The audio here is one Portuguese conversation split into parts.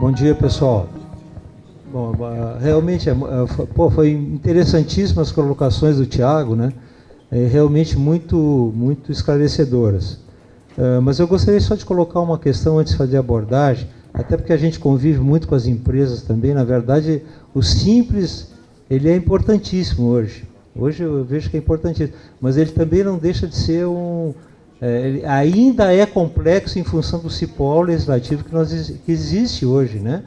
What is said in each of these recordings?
Bom dia, pessoal. Bom, realmente foi interessantíssimas as colocações do Thiago, né? Realmente muito esclarecedoras. Mas eu gostaria só de colocar uma questão antes de fazer a abordagem, até porque a gente convive muito com as empresas também. Na verdade, o simples, ele é importantíssimo hoje. Hoje eu vejo que é importantíssimo, mas ele também não deixa de ser ele ainda é complexo em função do cipó legislativo que existe hoje, né?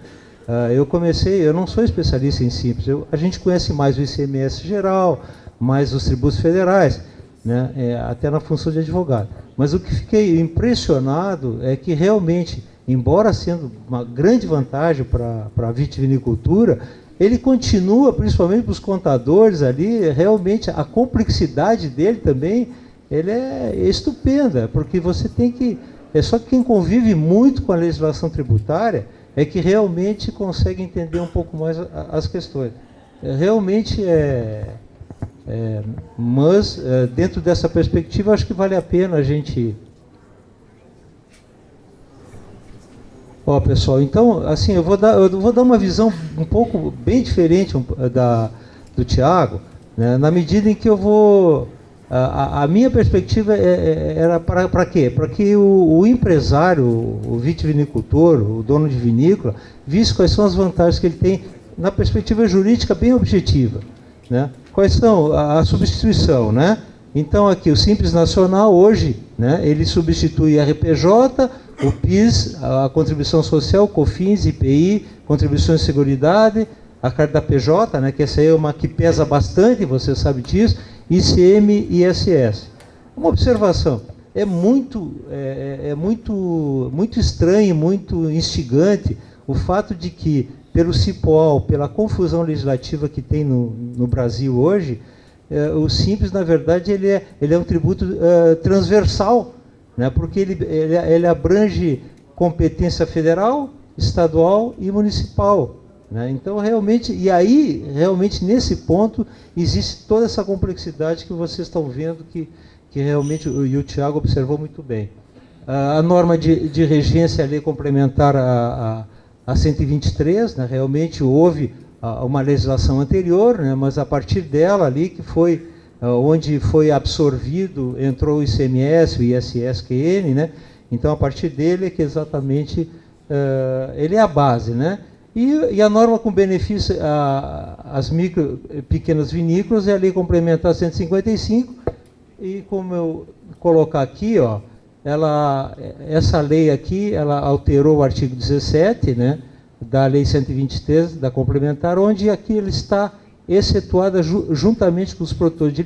Eu não sou especialista em simples, a gente conhece mais o ICMS geral, mais os tributos federais, né? Até na função de advogado. Mas o que fiquei impressionado é que realmente, embora sendo uma grande vantagem para a vitivinicultura, ele continua, principalmente para os contadores ali, realmente a complexidade dele também, ele é estupenda, porque você tem que... só que quem convive muito com a legislação tributária é que realmente consegue entender um pouco mais as questões. Realmente mas dentro dessa perspectiva, acho que vale a pena a gente... Ó, pessoal, então, assim, eu vou dar uma visão um pouco bem diferente do Thiago, né, na medida em que eu vou... A minha perspectiva era para quê? Para que o empresário, o vitivinicultor, o dono de vinícola, visse quais são as vantagens que ele tem na perspectiva jurídica bem objetiva, né? Quais são a substituição, né? Então aqui o Simples Nacional hoje, né, ele substitui RPJ, o PIS, a contribuição social, COFINS, IPI, contribuição de seguridade, a carta da PJ, né, que essa aí é uma que pesa bastante, você sabe disso, ICM e ISS. Uma observação, é muito estranho, muito instigante o fato de que, pelo CIPOAL, pela confusão legislativa que tem no Brasil hoje, o Simples, na verdade, ele é um tributo transversal, né, porque ele abrange competência federal, estadual e municipal. Né? Então, realmente, nesse ponto, existe toda essa complexidade que vocês estão vendo, que realmente o Thiago observou muito bem. A norma de regência, a lei complementar a 123, né? Realmente houve uma legislação anterior, né? Mas a partir dela ali, que foi onde foi absorvido, entrou o ICMS, o ISSQN, né? Então, a partir dele é que exatamente ele é a base, né? E a norma com benefício às pequenas vinícolas é a lei complementar 155, e como eu colocar aqui, ó, essa lei aqui, ela alterou o artigo 17, né, da lei 123, da complementar, onde aqui ele está excetuada juntamente com os produtores de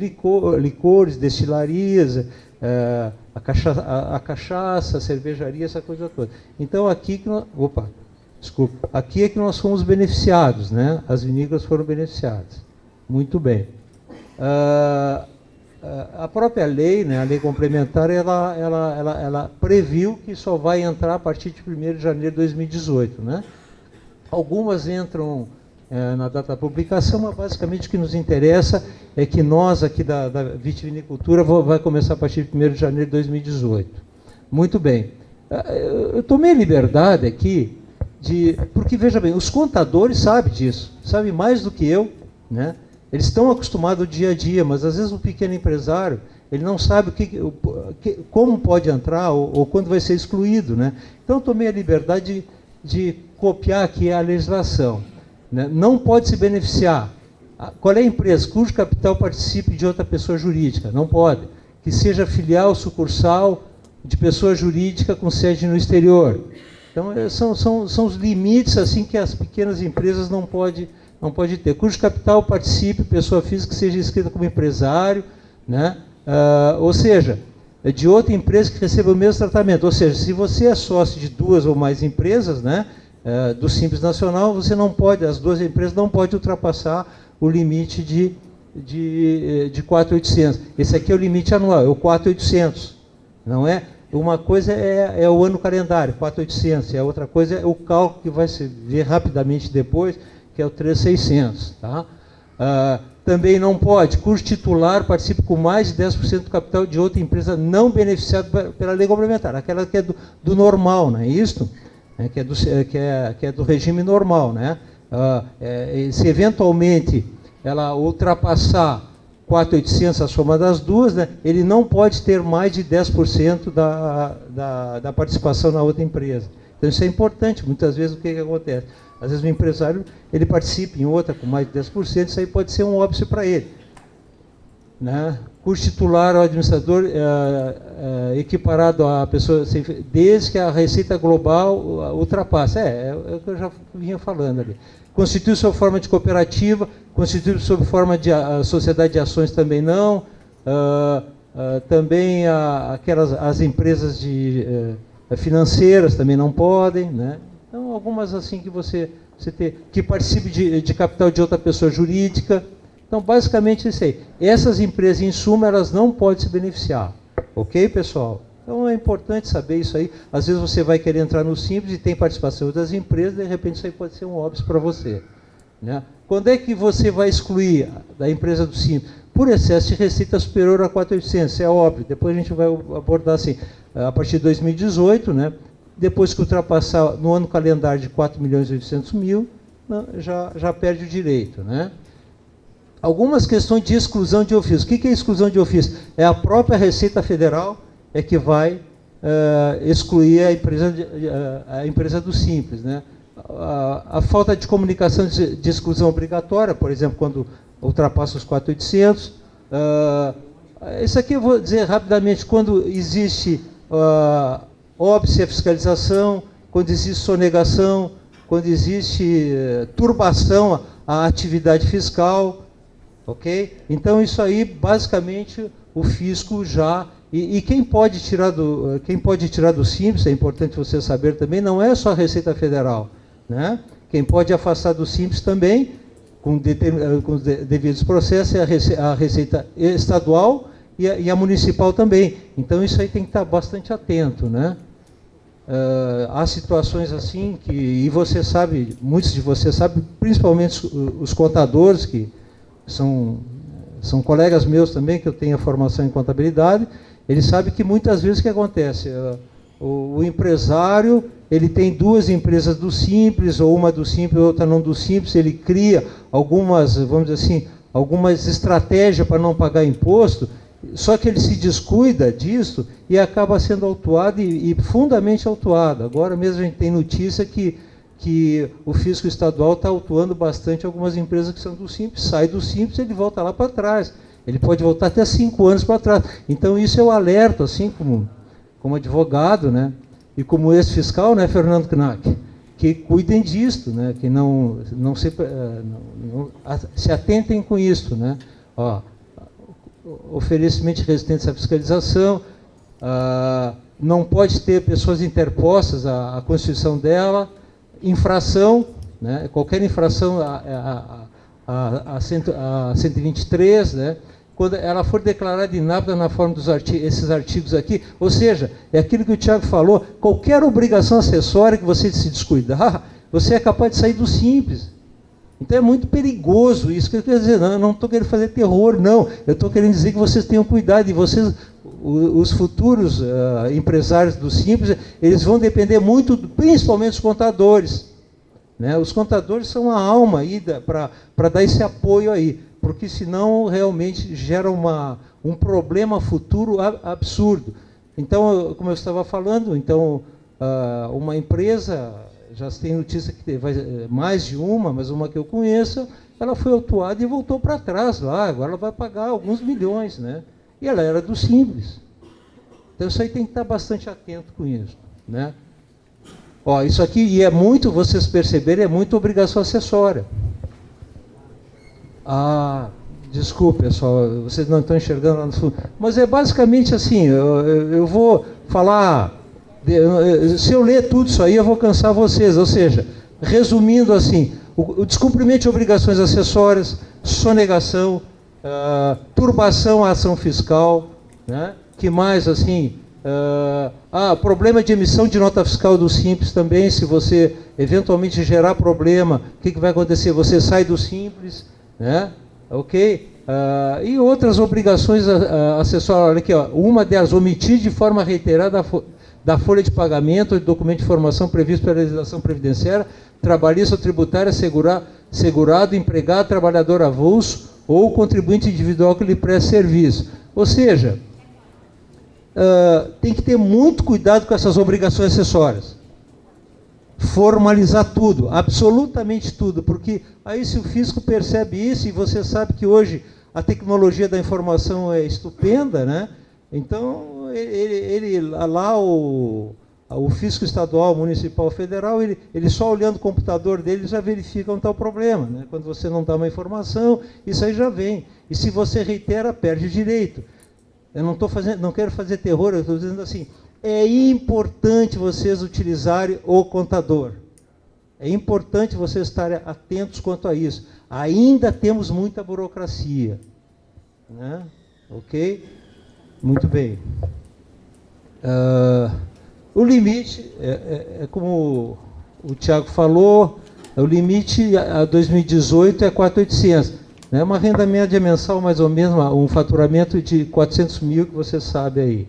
licores, destilarias, a cachaça, a cervejaria, essa coisa toda. Então aqui que nós... Aqui é que nós fomos beneficiados, né? As vinícolas foram beneficiadas. Muito bem. A própria lei, né, a lei complementar, ela previu que só vai entrar a partir de 1º de janeiro de 2018. Né? Algumas entram na data da publicação, mas basicamente o que nos interessa é que nós aqui da vitivinicultura vai começar a partir de 1º de janeiro de 2018. Muito bem. Eu tomei a liberdade aqui porque, veja bem, os contadores sabem disso, sabem mais do que eu, né? Eles estão acostumados ao dia a dia, mas às vezes o pequeno empresário, ele não sabe como pode entrar ou quando vai ser excluído, né? Então eu tomei a liberdade de copiar aqui a legislação, né? Não pode se beneficiar. Qual é a empresa cujo capital participe de outra pessoa jurídica? Não pode. Que seja filial, sucursal de pessoa jurídica com sede no exterior. Então, são os limites assim que as pequenas empresas não pode ter. Cujo capital participe, pessoa física, seja inscrita como empresário, né? Ou seja, de outra empresa que receba o mesmo tratamento. Ou seja, se você é sócio de 2 ou mais empresas, né, do Simples Nacional, você não pode, as 2 empresas não podem ultrapassar o limite de 4.800. Esse aqui é o limite anual, é o 4.800, não é? Uma coisa é o ano calendário, 4.800, e a outra coisa é o cálculo que vai se ver rapidamente depois, que é o 3.600. Tá? Também não pode, cujo titular participe com mais de 10% do capital de outra empresa não beneficiada pela lei complementar, aquela que é do normal, não é isso? né, que é do regime normal, né? Se eventualmente ela ultrapassar 4.800 a soma das duas, né, ele não pode ter mais de 10% da participação na outra empresa. Então isso é importante. Muitas vezes o que acontece? Às vezes o empresário ele participa em outra com mais de 10%, isso aí pode ser um óbice para ele, né? Curso titular ao administrador equiparado à pessoa, desde que a receita global ultrapasse. É o que eu já vinha falando ali. Constitui sob forma de cooperativa, constitui sob forma de sociedade de ações também não. Também as empresas financeiras também não podem, né? Então, algumas assim que você tem, que participe de capital de outra pessoa jurídica. Então, basicamente isso aí. Essas empresas, em suma, elas não podem se beneficiar. Ok, pessoal? Então, é importante saber isso aí. Às vezes você vai querer entrar no Simples e tem participação das empresas, de repente isso aí pode ser um óbice para você, né? Quando é que você vai excluir da empresa do Simples? Por excesso de receita superior a 4.800, é óbvio. Depois a gente vai abordar assim, a partir de 2018, né? Depois que ultrapassar no ano calendário de 4.800.000, já perde o direito, né? Algumas questões de exclusão de ofício. O que é exclusão de ofício? É a própria Receita Federal que vai excluir a empresa do Simples, né? A falta de comunicação de exclusão obrigatória, por exemplo, quando ultrapassa os 4.800. Isso aqui eu vou dizer rapidamente, quando existe óbice à fiscalização, quando existe sonegação, quando existe turbação à atividade fiscal, ok? Então isso aí, basicamente, o fisco já... E quem pode tirar do Simples, é importante você saber também, não é só a Receita Federal, né? Quem pode afastar do Simples também, com os devidos processos, é a Receita Estadual e a Municipal também. Então isso aí tem que estar bastante atento, né? Há situações assim que, e você sabe, muitos de vocês sabem, principalmente os contadores, que são colegas meus também, que eu tenho a formação em contabilidade, eles sabem que muitas vezes o que acontece? O empresário, ele tem duas empresas do Simples, ou uma do Simples, outra não do Simples, ele cria algumas, vamos dizer assim, algumas estratégias para não pagar imposto, só que ele se descuida disso e acaba sendo autuado e fundamente autuado. Agora mesmo a gente tem notícia que o fisco estadual está autuando bastante algumas empresas que são do Simples. Sai do Simples, ele volta lá para trás. Ele pode voltar até 5 anos para trás. Então isso eu alerto, assim como advogado, né, e como ex-fiscal, né, Fernando Knack, que cuidem disto, né, que não se atentem com isso, né. Oferecimento de resistência à fiscalização, não pode ter pessoas interpostas à constituição dela, infração, né, qualquer infração a 123, né, quando ela for declarada inapta na forma esses artigos aqui, ou seja, é aquilo que o Tiago falou, qualquer obrigação acessória que você se descuidar, você é capaz de sair do Simples. Então é muito perigoso isso. Que eu quero dizer, eu não estou querendo fazer terror, não. Eu estou querendo dizer que vocês tenham cuidado, e vocês, os futuros empresários do Simples, eles vão depender muito, principalmente dos contadores, né? Os contadores são a alma aí para dar esse apoio aí, porque senão realmente gera um problema futuro absurdo. Então, como eu estava falando, então, uma empresa, já tem notícia que vai mais de uma, mas uma que eu conheço, ela foi autuada e voltou para trás lá, agora ela vai pagar alguns milhões, né? E ela era do Simples. Então isso aí tem que estar bastante atento com isso, né? Isso aqui, e é muito, vocês perceberem, é muito obrigação acessória. Desculpe, pessoal, vocês não estão enxergando lá no fundo. Mas é basicamente assim, eu vou falar... Se eu ler tudo isso aí, eu vou cansar vocês. Ou seja, resumindo assim, o descumprimento de obrigações acessórias, sonegação, turbação à ação fiscal, né? Que mais assim? Problema de emissão de nota fiscal do Simples também. Se você eventualmente gerar problema, o que vai acontecer? Você sai do Simples, né? Ok? E outras obrigações acessórias, olha aqui, ó, uma delas, omitir de forma reiterada da folha de pagamento ou de documento de informação previsto pela legislação previdenciária, trabalhista ou tributária, segurado, empregado, trabalhador avulso ou contribuinte individual que lhe preste serviço. Ou seja, tem que ter muito cuidado com essas obrigações acessórias. Formalizar tudo, absolutamente tudo, porque aí se o fisco percebe isso, e você sabe que hoje a tecnologia da informação é estupenda, né? Então, lá o fisco estadual, municipal, federal, ele só olhando o computador dele já verifica onde está o problema, né? Quando você não dá uma informação, isso aí já vem. E se você reitera, perde o direito. Eu não quero fazer terror, eu estou dizendo assim, é importante vocês utilizarem o contador. É importante vocês estarem atentos quanto a isso. Ainda temos muita burocracia, né? Ok? Muito bem. O limite, como o Tiago falou, o limite a 2018 é 4.800. Né? Uma renda média mensal, mais ou menos, um faturamento de 400 mil, que você sabe aí.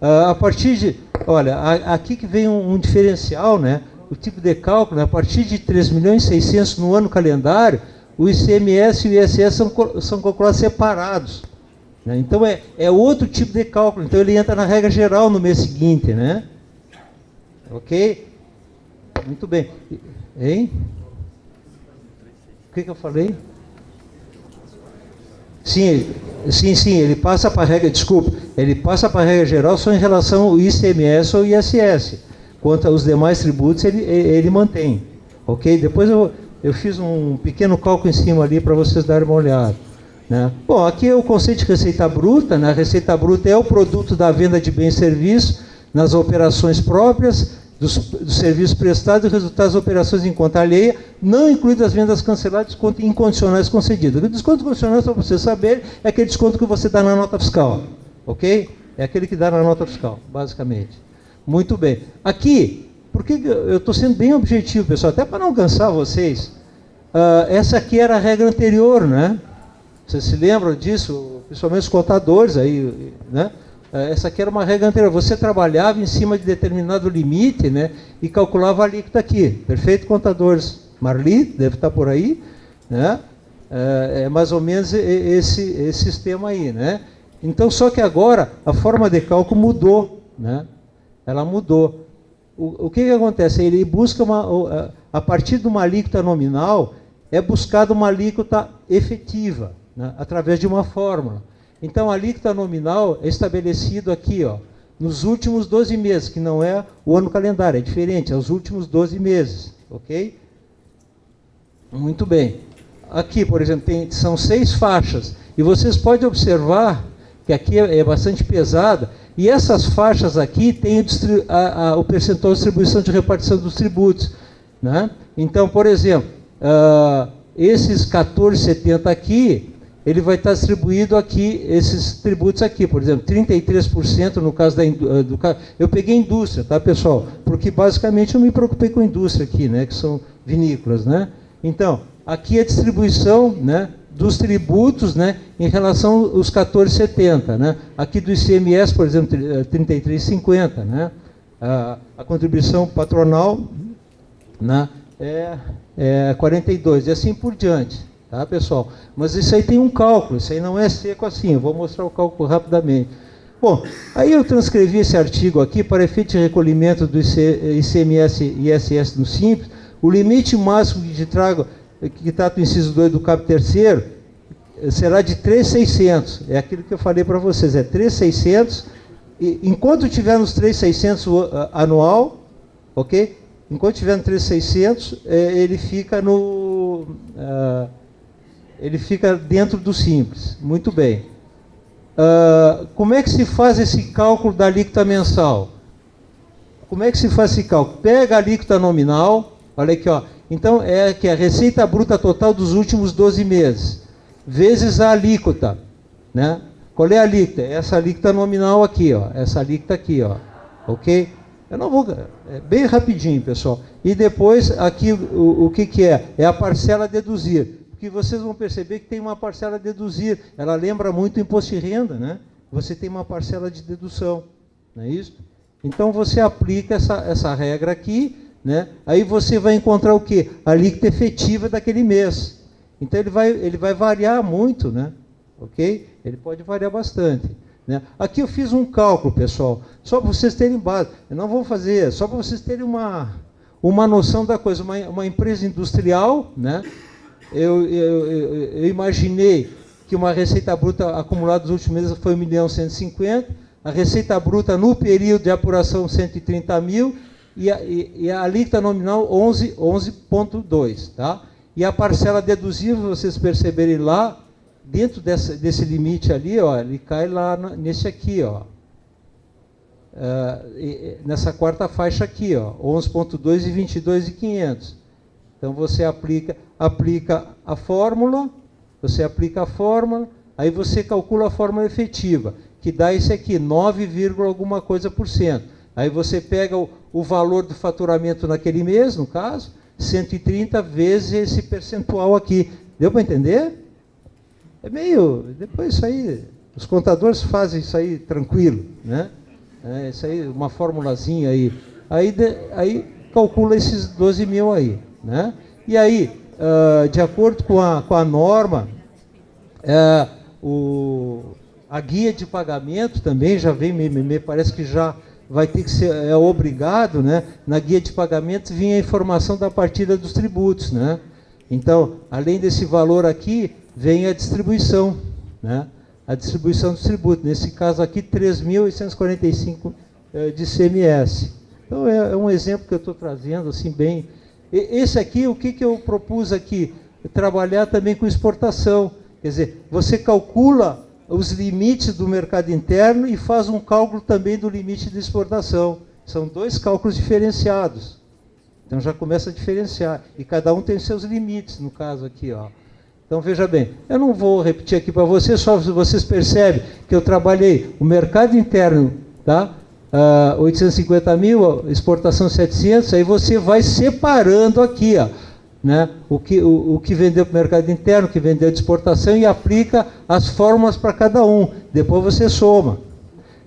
A partir de... Olha, aqui que vem um diferencial, né? O tipo de cálculo, né? A partir de 3.600.000 no ano calendário, o ICMS e o ISS são calculados separados. Né? Então, é outro tipo de cálculo. Então, ele entra na regra geral no mês seguinte, né? Ok? Muito bem. Hein? O que eu falei? Sim, ele passa para a regra, desculpa, ele passa para a regra geral só em relação ao ICMS ou ISS. Quanto aos demais tributos, ele mantém. Ok? Depois eu fiz um pequeno cálculo em cima ali para vocês darem uma olhada. Né? Bom, aqui é o conceito de receita bruta, né? A receita bruta é o produto da venda de bens e serviços nas operações próprias, dos serviços prestados e resultados das operações em conta alheia, não incluídas as vendas canceladas e descontos incondicionais concedidos. O desconto condicional, para você saber, é aquele desconto que você dá na nota fiscal. Ok? É aquele que dá na nota fiscal, basicamente. Muito bem. Aqui, porque eu estou sendo bem objetivo, pessoal, até para não cansar vocês, essa aqui era a regra anterior, né? Vocês se lembram disso? Principalmente os contadores aí, né? Essa aqui era uma regra anterior. Você trabalhava em cima de determinado limite, né, e calculava a alíquota aqui. Perfeito, contadores? Marli, deve estar por aí. Né? É mais ou menos esse sistema aí. Né? Então, só que agora a forma de cálculo mudou. Né? Ela mudou. O que acontece? Ele busca a partir de uma alíquota nominal, é buscada uma alíquota efetiva, né, através de uma fórmula. Então, a alíquota nominal é estabelecido aqui, ó, nos últimos 12 meses, que não é o ano calendário, é diferente, é os últimos 12 meses, ok? Muito bem. Aqui, por exemplo, são 6 faixas, e vocês podem observar que aqui é bastante pesada, e essas faixas aqui têm o percentual de distribuição de repartição dos tributos. Né? Então, por exemplo, esses 14,70 aqui, ele vai estar distribuído aqui, esses tributos aqui, por exemplo, 33% no caso do caso. Eu peguei indústria, tá, pessoal? Porque basicamente eu me preocupei com a indústria aqui, né, que são vinícolas, né? Então, aqui a distribuição, né, dos tributos, né, em relação aos 14,70, né? Aqui do ICMS, por exemplo, 33,50, né? A contribuição patronal, né, é 42 e assim por diante. Tá, pessoal? Mas isso aí tem um cálculo, isso aí não é seco assim, eu vou mostrar o cálculo rapidamente. Bom, aí eu transcrevi esse artigo aqui para efeito de recolhimento do ICMS e ISS no Simples, o limite máximo de trago, que está no inciso 2 do caput 3º, será de 3.600, é aquilo que eu falei para vocês, é 3.600, e enquanto tiver nos 3.600 anual, ok? Enquanto tiver no 3.600, ele fica no... ele fica dentro do Simples. Muito bem. Como é que se faz esse cálculo da alíquota mensal? Como é que se faz esse cálculo? Pega a alíquota nominal, olha aqui, ó. Então, é que a receita bruta total dos últimos 12 meses, vezes a alíquota. Né? Qual é a alíquota? Essa alíquota nominal aqui, ó. Essa alíquota aqui, ó. Ok? Eu não vou... É bem rapidinho, pessoal. E depois, aqui, o que é? É a parcela a deduzir. porque vocês vão perceber que tem uma parcela a deduzir. Ela lembra muito o imposto de renda, né? Você tem uma parcela de dedução, não é isso? Então você aplica essa regra aqui, né? Aí você vai encontrar o quê? A alíquota efetiva daquele mês. Então ele vai variar muito, né? Ok? Ele pode variar bastante. Né? Aqui eu fiz um cálculo, pessoal, só para vocês terem base. Eu não vou fazer, só para vocês terem uma noção da coisa. Uma empresa industrial, né? Eu imaginei que uma receita bruta acumulada nos últimos meses foi 1.150.000, a receita bruta no período de apuração 130 mil e a alíquota nominal 11,2, tá? E a parcela deduzível, vocês perceberem lá, dentro desse limite ali, ó, ele cai lá nesse aqui, ó, nessa quarta faixa aqui, ó, 11,2 e 22.500. Então você aplica a fórmula, aí você calcula a fórmula efetiva, que dá esse aqui, 9, alguma coisa por cento. Aí você pega o valor do faturamento naquele mês, no caso, 130 vezes esse percentual aqui. Deu para entender? É meio... Depois isso aí, os contadores fazem isso aí tranquilo, né? Isso aí, uma formulazinha aí. Aí calcula esses 12 mil aí, né? E aí, de acordo com a norma, a guia de pagamento também já vem, me parece que já vai ter que ser obrigado, né? Na guia de pagamento vinha a informação da partida dos tributos, né? Então, além desse valor aqui, vem a distribuição, né? A distribuição dos tributos. Nesse caso aqui, 3.845 de ICMS. Então, é um exemplo que eu estou trazendo, assim, bem... Esse aqui, o que eu propus aqui? Trabalhar também com exportação. Quer dizer, você calcula os limites do mercado interno e faz um cálculo também do limite de exportação. São dois cálculos diferenciados. Então já começa a diferenciar. E cada um tem seus limites, no caso aqui, ó. Então veja bem, eu não vou repetir aqui para vocês, só vocês percebem que eu trabalhei o mercado interno, tá? 850 mil, exportação 700, aí você vai separando aqui, ó, né? O que vendeu para o mercado interno, o que vendeu de exportação, e aplica as fórmulas para cada um. Depois você soma.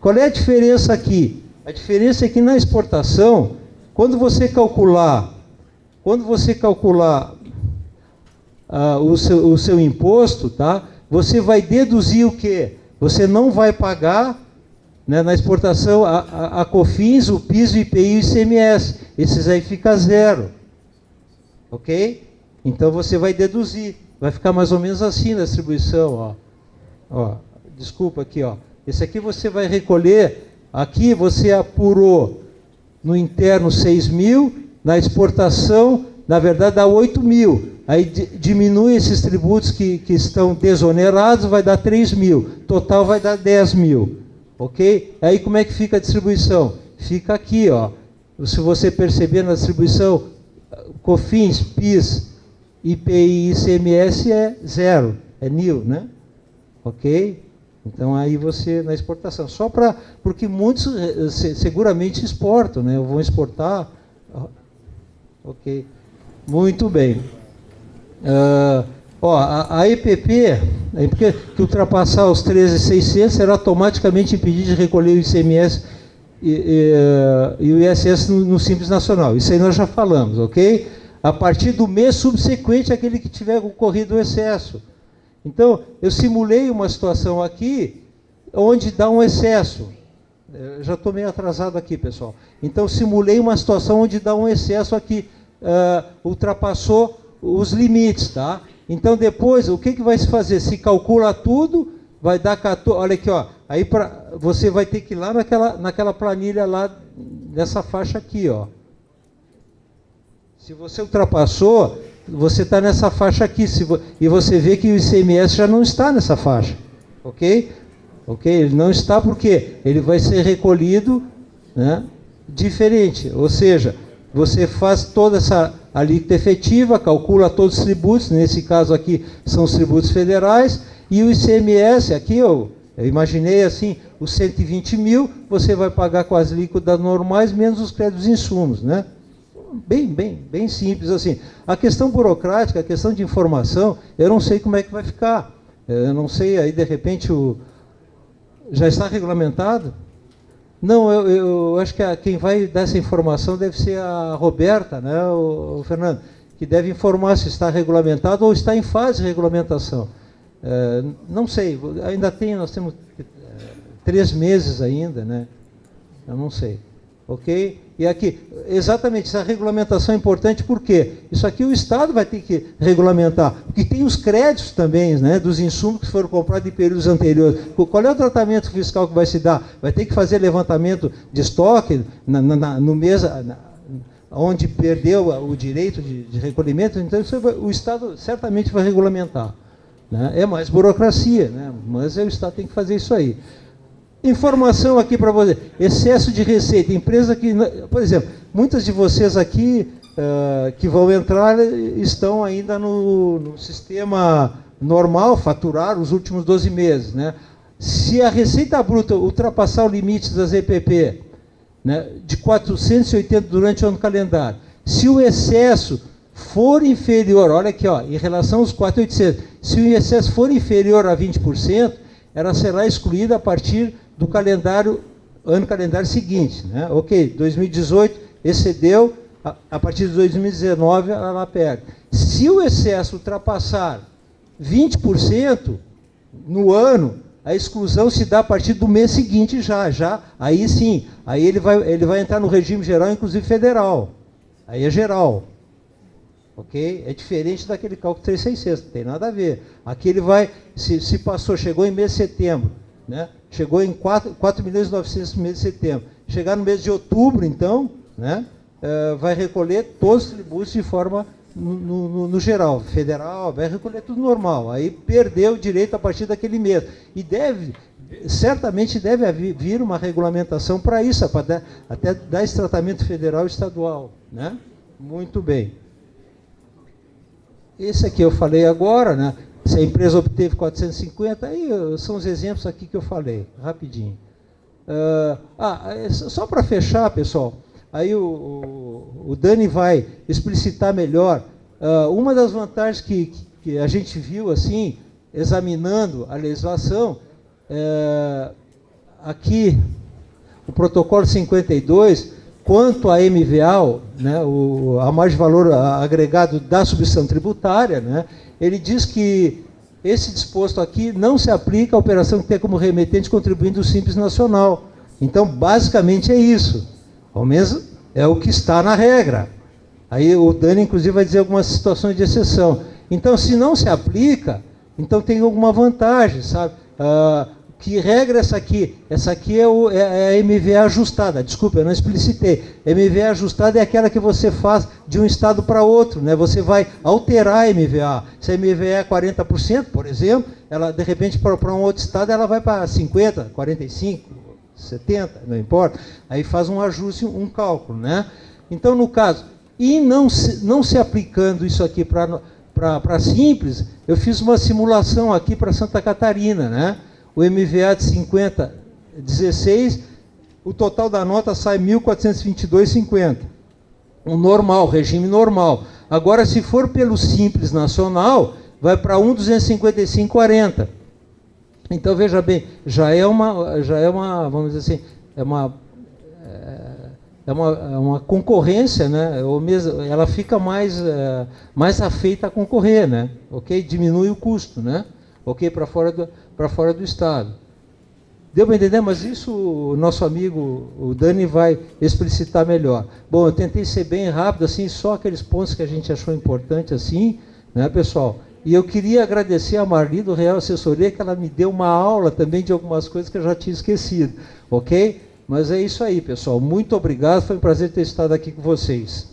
Qual é a diferença aqui? A diferença é que na exportação, quando você calcular o seu imposto, tá? Você vai deduzir o quê? Você não vai pagar, né, na exportação a COFINS, o PIS, o IPI e o ICMS. Esses aí fica zero. Ok? Então você vai deduzir. Vai ficar mais ou menos assim na distribuição. Ó, desculpa aqui. Ó. Esse aqui você vai recolher. Aqui você apurou no interno 6 mil, na exportação, na verdade, dá 8 mil. Aí diminui esses tributos que estão desonerados, vai dar 3 mil. Total vai dar 10 mil. Ok? Aí como é que fica a distribuição? Fica aqui, ó. Se você perceber na distribuição, COFINS, PIS, IPI e ICMS é zero, é nil, né? Ok? Então aí você, na exportação, porque muitos seguramente exportam, né? Vão exportar. Ok. Muito bem. A EPP, que ultrapassar os 13.600, será automaticamente impedido de recolher o ICMS e o ISS no Simples Nacional. Isso aí nós já falamos, ok? A partir do mês subsequente àquele que tiver ocorrido o excesso. Então, eu simulei uma situação aqui onde dá um excesso. Eu já estou meio atrasado aqui, pessoal. Então, simulei uma situação onde dá um excesso aqui, ultrapassou os limites, tá? Então, depois, o que vai se fazer? Se calcula tudo, vai dar 14... Olha aqui, ó. Aí você vai ter que ir lá naquela planilha lá, nessa faixa aqui, ó. Se você ultrapassou, você está nessa faixa aqui. E você vê que o ICMS já não está nessa faixa. Ok? Ok? Ele não está porque ele vai ser recolhido, né, diferente. Ou seja, você faz toda essa alíquota efetiva, calcula todos os tributos, nesse caso aqui são os tributos federais, e o ICMS, aqui eu imaginei assim, os 120 mil, você vai pagar com as alíquotas normais, menos os créditos insumos, né? bem simples assim. A questão burocrática, a questão de informação, eu não sei como é que vai ficar. Eu não sei, aí de repente já está regulamentado? Não, eu acho que quem vai dar essa informação deve ser a Roberta, né, o Fernando, que deve informar se está regulamentado ou está em fase de regulamentação. Não sei, nós temos 3 meses ainda, né? Eu não sei. Ok? E aqui, exatamente, essa regulamentação é importante porque isso aqui o Estado vai ter que regulamentar, porque tem os créditos também, né, dos insumos que foram comprados em períodos anteriores. Qual é o tratamento fiscal que vai se dar? Vai ter que fazer levantamento de estoque no mês onde perdeu o direito de recolhimento, então o Estado certamente vai regulamentar. Né? É mais burocracia, né? Mas o Estado tem que fazer isso aí. Informação aqui para você, excesso de receita, empresa que, por exemplo, muitas de vocês aqui que vão entrar estão ainda no sistema normal, faturar os últimos 12 meses. Né? Se a receita bruta ultrapassar o limite das EPP, né, de 480 durante o ano calendário, se o excesso for inferior, olha aqui, ó, em relação aos 4.800, se o excesso for inferior a 20%, ela será excluída a partir do ano calendário seguinte. Né? Ok, 2018 excedeu, a partir de 2019 ela perde. Se o excesso ultrapassar 20% no ano, a exclusão se dá a partir do mês seguinte aí sim, aí ele vai entrar no regime geral, inclusive federal. Aí é geral. Ok? É diferente daquele cálculo 3.600, não tem nada a ver. Aqui ele vai, se passou, chegou em mês de setembro, né? Chegou em 4.900.000 no mês de setembro. Chegar no mês de outubro, então, né? Vai recolher todos os tributos de forma no geral, federal, vai recolher tudo normal. Aí perdeu o direito a partir daquele mês. E certamente deve vir uma regulamentação para isso, para até dar esse tratamento federal e estadual. Né? Muito bem. Esse aqui eu falei agora, né? Se a empresa obteve 450, aí são os exemplos aqui que eu falei, rapidinho. Só para fechar, pessoal, aí o Dani vai explicitar melhor. Uma das vantagens que a gente viu, assim, examinando a legislação, aqui, o protocolo 52, quanto à MVA, né, a margem de valor agregado da substituição tributária, né, ele diz que esse disposto aqui não se aplica à operação que tem como remetente contribuinte o Simples Nacional. Então, basicamente é isso. Ao menos é o que está na regra. Aí o Dani, inclusive, vai dizer algumas situações de exceção. Então, se não se aplica, então tem alguma vantagem, sabe? Que regra é essa aqui? Essa aqui é a MVA ajustada. Desculpa, eu não explicitei. MVA ajustada é aquela que você faz de um estado para outro, né? Você vai alterar a MVA. Se a MVA é 40%, por exemplo, ela, de repente, para um outro estado, ela vai para 50%, 45%, 70%, não importa. Aí faz um ajuste, um cálculo, né? Então, no caso, e não se aplicando isso aqui para Simples, eu fiz uma simulação aqui para Santa Catarina, né? O MVA de 50, 16, o total da nota sai 1.422,50. O normal, regime normal. Agora, se for pelo Simples Nacional, vai para 1.255,40. Então, veja bem, já é uma, vamos dizer assim, é uma concorrência, né? Ou mesmo, ela fica mais afeita a concorrer, né? Ok? Diminui o custo, né? Ok? Para fora do Estado. Deu para entender? Mas isso o nosso amigo, o Dani, vai explicitar melhor. Bom, eu tentei ser bem rápido, assim, só aqueles pontos que a gente achou importante, assim, né, pessoal? E eu queria agradecer a Marli do Real Assessoria, que ela me deu uma aula também de algumas coisas que eu já tinha esquecido, ok? Mas é isso aí, pessoal. Muito obrigado, foi um prazer ter estado aqui com vocês.